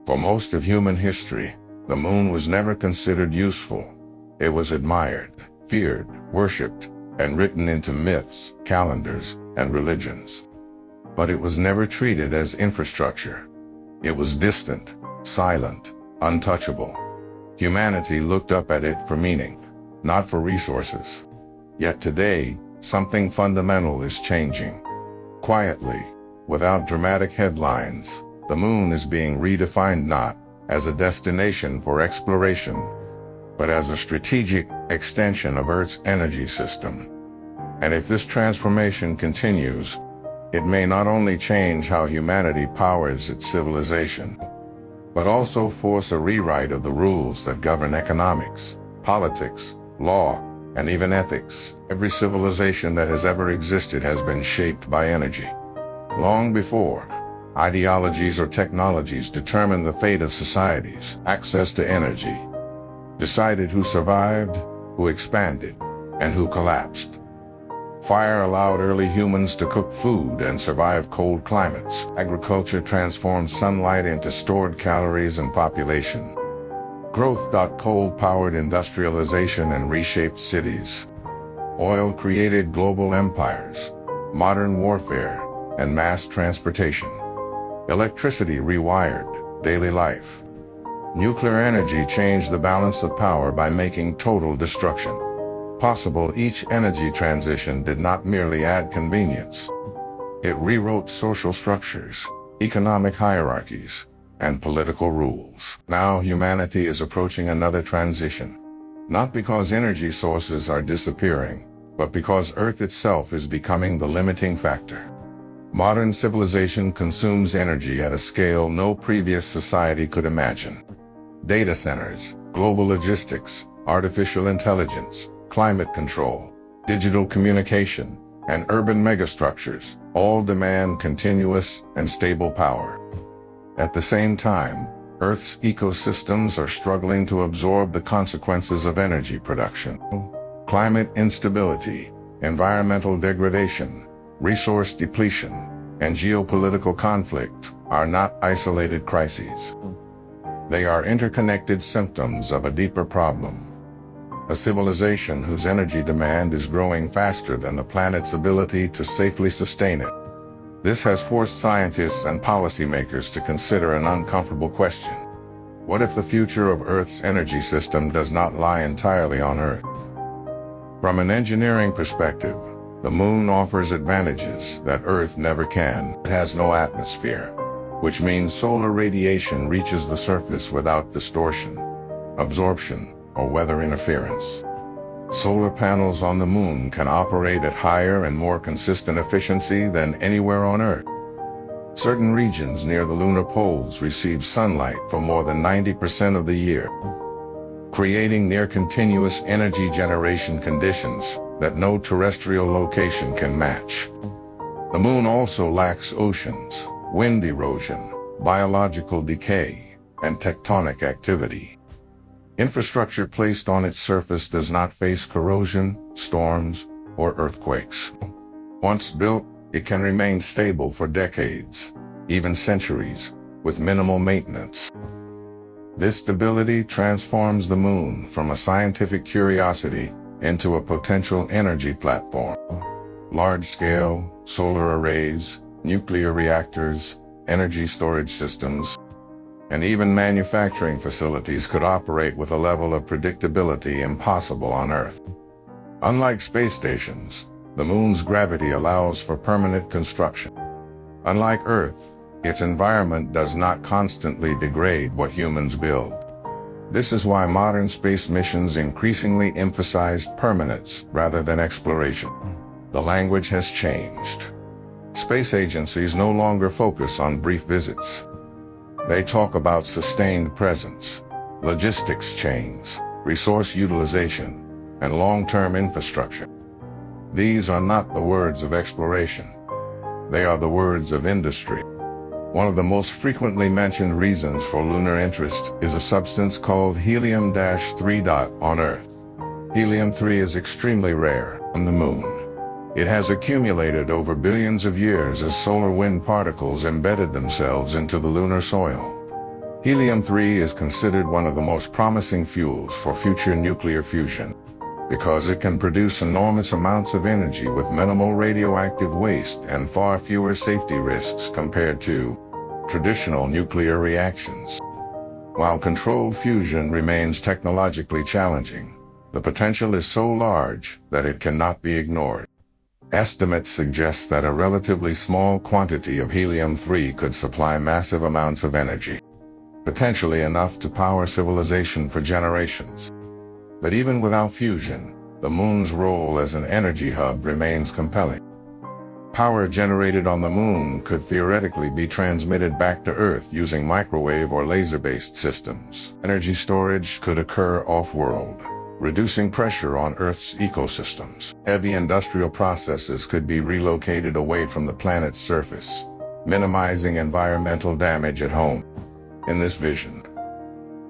For most of human history, the moon was never considered useful. It was admired, feared, worshipped, and written into myths, calendars, and religions. But it was never treated as infrastructure. It was distant, silent, untouchable. Humanity looked up at it for meaning, not for resources. Yet today, something fundamental is changing. Quietly, without dramatic headlines, the moon is being redefined not as a destination for exploration, but as a strategic extension of Earth's energy system. And if this transformation continues, it may not only change how humanity powers its civilization, but also force a rewrite of the rules that govern economics, politics, law, and even ethics. Every civilization that has ever existed has been shaped by energy. Long before ideologies or technologies determined the fate of societies, access to energy decided who survived, who expanded, and who collapsed. Fire allowed early humans to cook food and survive cold climates. Agriculture transformed sunlight into stored calories and population. Growth got coal-powered industrialization and reshaped cities. Oil created global empires, modern warfare, and mass transportation. Electricity rewired daily life. Nuclear energy changed the balance of power by making total destruction possible. Each energy transition did not merely add convenience. It rewrote social structures, economic hierarchies, and political rules. Now humanity is approaching another transition, not because energy sources are disappearing, but because Earth itself is becoming the limiting factor. Modern civilization consumes energy at a scale no previous society could imagine. Data centers, global logistics, artificial intelligence, climate control, digital communication, and urban megastructures all demand continuous and stable power. At the same time, Earth's ecosystems are struggling to absorb the consequences of energy production. Climate instability, environmental degradation, resource depletion, and geopolitical conflict are not isolated crises. They are interconnected symptoms of a deeper problem. A civilization whose energy demand is growing faster than the planet's ability to safely sustain it. This has forced scientists and policymakers to consider an uncomfortable question. What if the future of Earth's energy system does not lie entirely on Earth? From an engineering perspective, the moon offers advantages that Earth never can. It has no atmosphere, which means solar radiation reaches the surface without distortion, absorption, or weather interference. Solar panels on the moon can operate at higher and more consistent efficiency than anywhere on Earth. Certain regions near the lunar poles receive sunlight for more than 90% of the year, creating near-continuous energy generation conditions that no terrestrial location can match. The moon also lacks oceans, wind erosion, biological decay, and tectonic activity. Infrastructure placed on its surface does not face corrosion, storms, or earthquakes. Once built, it can remain stable for decades, even centuries, with minimal maintenance. This stability transforms the moon from a scientific curiosity into a potential energy platform. Large-scale solar arrays, nuclear reactors, energy storage systems, and even manufacturing facilities could operate with a level of predictability impossible on Earth. Unlike space stations, the moon's gravity allows for permanent construction. Unlike Earth, its environment does not constantly degrade what humans build. This is why modern space missions increasingly emphasize permanence rather than exploration. The language has changed. Space agencies no longer focus on brief visits. They talk about sustained presence, logistics chains, resource utilization, and long-term infrastructure. These are not the words of exploration. They are the words of industry. One of the most frequently mentioned reasons for lunar interest is a substance called helium-3 on Earth. Helium-3 is extremely rare on the moon. It has accumulated over billions of years as solar wind particles embedded themselves into the lunar soil. Helium-3 is considered one of the most promising fuels for future nuclear fusion because it can produce enormous amounts of energy with minimal radioactive waste and far fewer safety risks compared to traditional nuclear reactions. While controlled fusion remains technologically challenging, the potential is so large that it cannot be ignored. Estimates suggest that a relatively small quantity of helium-3 could supply massive amounts of energy, potentially enough to power civilization for generations. But even without fusion, the moon's role as an energy hub remains compelling. Power generated on the moon could theoretically be transmitted back to Earth using microwave or laser-based systems. Energy storage could occur off-world, reducing pressure on Earth's ecosystems. Heavy industrial processes could be relocated away from the planet's surface, minimizing environmental damage at home. In this vision,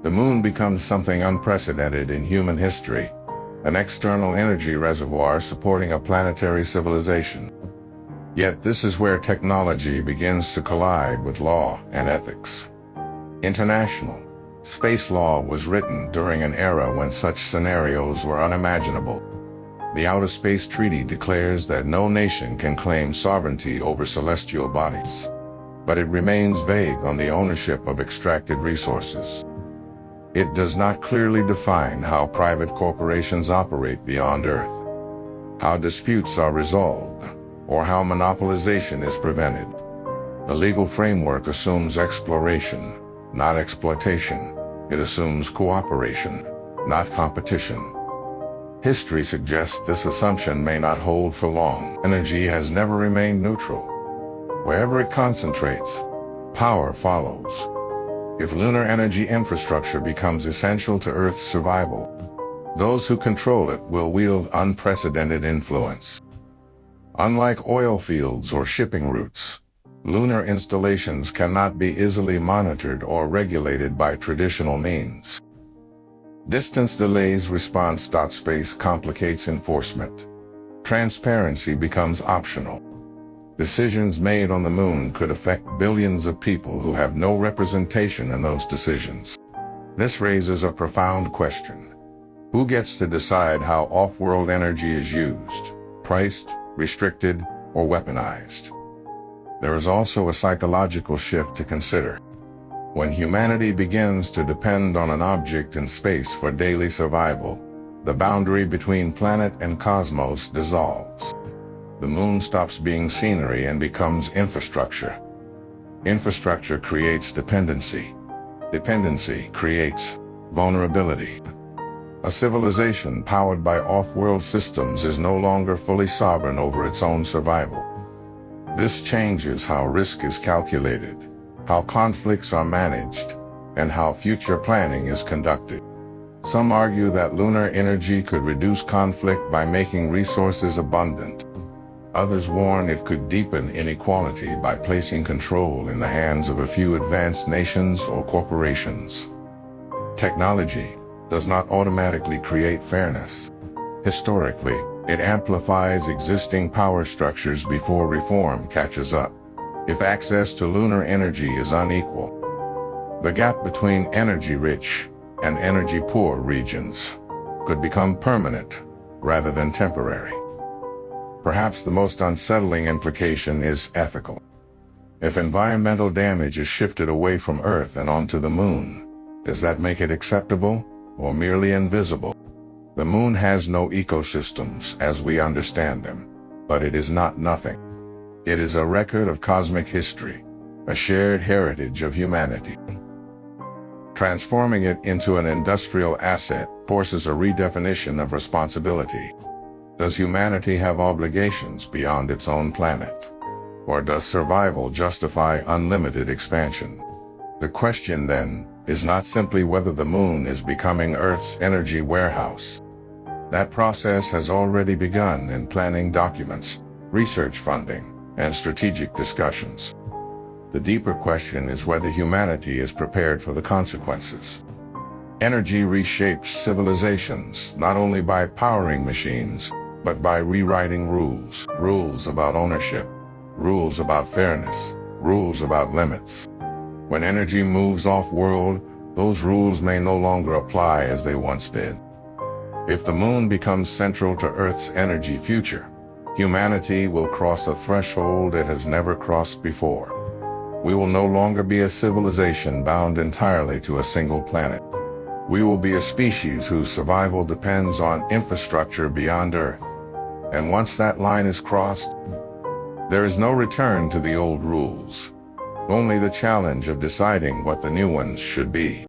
the moon becomes something unprecedented in human history, an external energy reservoir supporting a planetary civilization. Yet this is where technology begins to collide with law and ethics. International space law was written during an era when such scenarios were unimaginable. The Outer Space Treaty declares that no nation can claim sovereignty over celestial bodies, but it remains vague on the ownership of extracted resources. It does not clearly define how private corporations operate beyond Earth, how disputes are resolved, or how monopolization is prevented. The legal framework assumes exploration, not exploitation. It assumes cooperation, not competition. History suggests this assumption may not hold for long. Energy has never remained neutral. Wherever it concentrates, power follows. If lunar energy infrastructure becomes essential to Earth's survival, those who control it will wield unprecedented influence. Unlike oil fields or shipping routes, lunar installations cannot be easily monitored or regulated by traditional means. Distance delays response. Space complicates enforcement. Transparency becomes optional. Decisions made on the moon could affect billions of people who have no representation in those decisions. This raises a profound question. Who gets to decide how off-world energy is used, priced, restricted, or weaponized? There is also a psychological shift to consider. When humanity begins to depend on an object in space for daily survival, the boundary between planet and cosmos dissolves. The moon stops being scenery and becomes infrastructure. Infrastructure creates dependency. Dependency creates vulnerability. A civilization powered by off-world systems is no longer fully sovereign over its own survival. This changes how risk is calculated, how conflicts are managed, and how future planning is conducted. Some argue that lunar energy could reduce conflict by making resources abundant. Others warn it could deepen inequality by placing control in the hands of a few advanced nations or corporations. Technology does not automatically create fairness. Historically, it amplifies existing power structures before reform catches up. If access to lunar energy is unequal, the gap between energy-rich and energy-poor regions could become permanent rather than temporary. Perhaps the most unsettling implication is ethical. If environmental damage is shifted away from Earth and onto the moon, does that make it acceptable or merely invisible? The moon has no ecosystems as we understand them, but it is not nothing. It is a record of cosmic history, a shared heritage of humanity. Transforming it into an industrial asset forces a redefinition of responsibility. Does humanity have obligations beyond its own planet? Or does survival justify unlimited expansion? The question, then, is not simply whether the moon is becoming Earth's energy warehouse. That process has already begun in planning documents, research funding, and strategic discussions. The deeper question is whether humanity is prepared for the consequences. Energy reshapes civilizations not only by powering machines, but by rewriting rules. Rules about ownership, rules about fairness, rules about limits. When energy moves off-world, those rules may no longer apply as they once did. If the moon becomes central to Earth's energy future, humanity will cross a threshold it has never crossed before. We will no longer be a civilization bound entirely to a single planet. We will be a species whose survival depends on infrastructure beyond Earth. And once that line is crossed, there is no return to the old rules, only the challenge of deciding what the new ones should be.